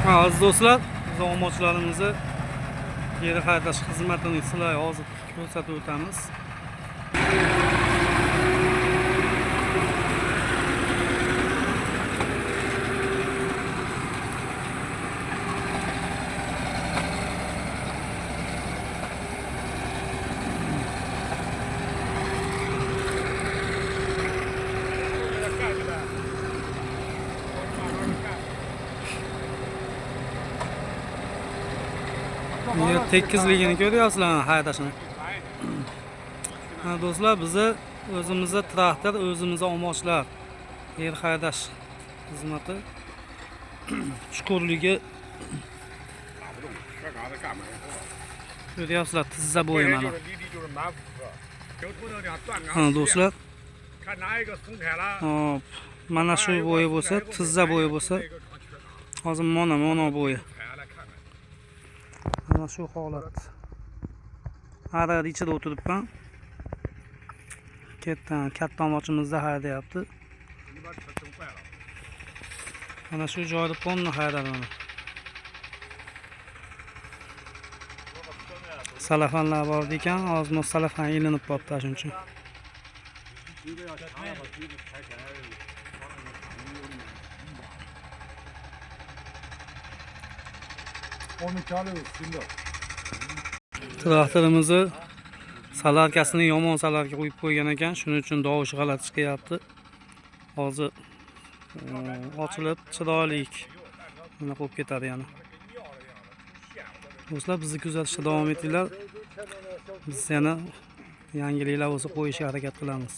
Aziz do'stlar, biz omochlarimizni yer haydash xizmatini sizlarga hozir ko'rsatib o'tamiz. Yer tekizligini ko'ryapsizlar haydashini. Ha do'stlar, bizni o'zimizda traktor, o'zimizda omochlar yer haydash xizmati chuqurligi ko'ryapsizlar, tizza bo'yi mana. Ha do'stlar, hop, mana shu bo'yi bo'lsa, tizza bo'yi bo'lsa, hozir mana bo'yi. Mana shu holat. Arar ichida o'tiribman. Katta omochimizda haydayapti. Mana shu joyda ponni haydadi mana. Salafanlar bor ekan, ozmoz salafan ilinib qolibdi shuning uchun. Traktorimizni salarkasini yomon salarga qo'yib qo'ygan ekan, shuning uchun dovushi g'alati chiqyapti. Hozir ochilib chiroyli mana qo'yib ketadi yana. Do'stlar, bizni kuzatishda davom etinglar. Biz yana yangiliklar bo'lsa qo'yishga harakat qilamiz.